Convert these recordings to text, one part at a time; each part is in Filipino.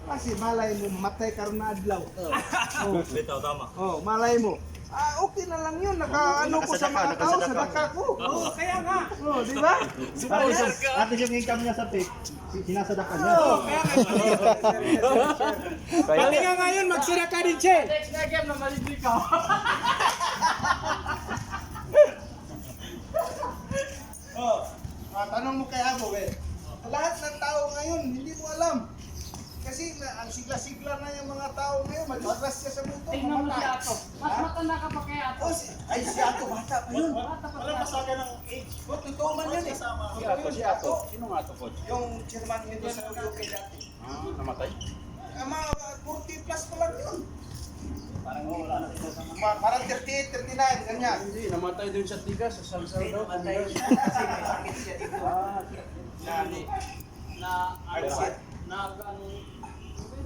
Kasi malay mo, matay karon na adlaw. Bitaw, tama. Malay mo. Okay na lang yun. Nakaano ko sa mga tao, sa daka ko. Kaya nga. Di ba? Ate yung income niya sa pig, sinasadaka niya. Pati nga ngayon, magsira ka din, Che. Next na game na malibre ka. Tanong mo kay Abo, lahat ng tao ngayon, hindi mo alam. Kasi ang sigla-sigla na yung mga tao ngayon, mag-atras ka sa mundo. Tingnan mo si Ato. Mas matanda ka pa kay Ato. Si Ato, bata pa yun. Bata pa Walang siya. masaga ng age. Totoo man yan eh. Si Ato. Sino nga to, coach? Yung chairman nito sa UK dati. Namatay? Mga 40 plus pa lang yun. Parang wala na sila sa Parang 38, 39, ganyan. Hindi, namatay din sa tigas, sa salsal daw. Namatay siya kasi may sakit siya dito.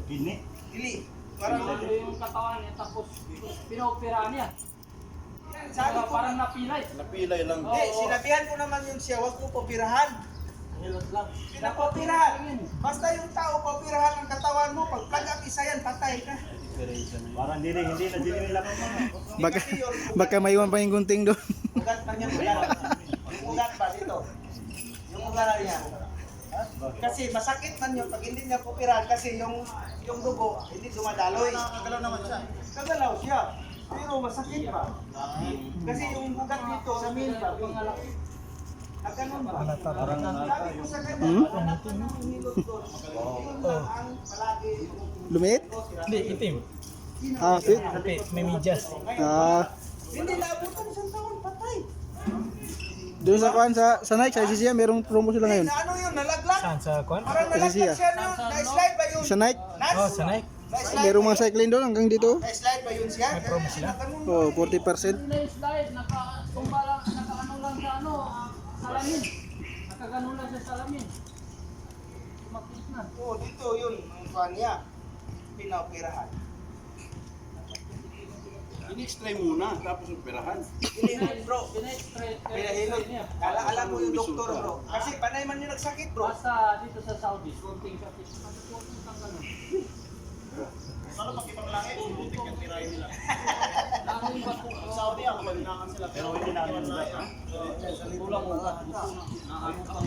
Gini. Dili. Parang Parang yung katawan niya tapos pinaopera niya. sabi ko, Parang napilay. Napilay lang. Oo. sinabihan ko naman yun siya, huwag mo papirahan. Hilot lang. Pinapapirahan. Basta yung tao, papirahan ang katawan mo, pag plug up isa yan, patay ka. Parang hindi na nila Baka maiwan pa yung gunting doon. Ugat pa niya, ugat. Yung ugat pa dito. Yung ugat niya. Kasi masakit man yun pag hindi niya pupirahan kasi yung dugo hindi dumadaloy. Nakakagalaw naman siya. Kagalaw siya. Pero masakit pa. Kasi yung ugat dito sa milpa, pangalaki. Ganun ba? Sabi ko sa kanya, lahat na ng hilot doon. Yun lang ang palagi. Lumit? Hindi, itim. Fit? Okay, may medyas. Hindi naabutan isang taon, patay. Doon sa kuan sa Nike, sa ICC, merong promo sila ngayon. Na ano yun, nalaglag? Saan? Sa kwan? Parang nalaglag siya no? Na-slide ba yun? Sa Nike, Nas? Oh, sa Nike. Na-slide merong ba mga cycling doon hanggang dito. Na-slide ba yun siya? May promo sila? Oh, 40%. Slide, nakatumba lang, nakaano lang sa ano, salamin. Nakagano lang sa salamin. Tumakit na. Oo, dito yun, ang kuha niya. Pinaoperahan. In-extray muna, tapos operahan. Hinihilot bro. Pina-extray. Pinahilot. Alam mo yung doktor bro. Kasi panay man yung nagsakit bro. Basta dito sa Saudi, konting sakit. Konting kang ganun. Ano makipaglain? Butik yung tirahin nila. Lalo yung bato. Saudi ako, malinangan sila. Pero hindi namin nila. Kulang mo ka. Naano kang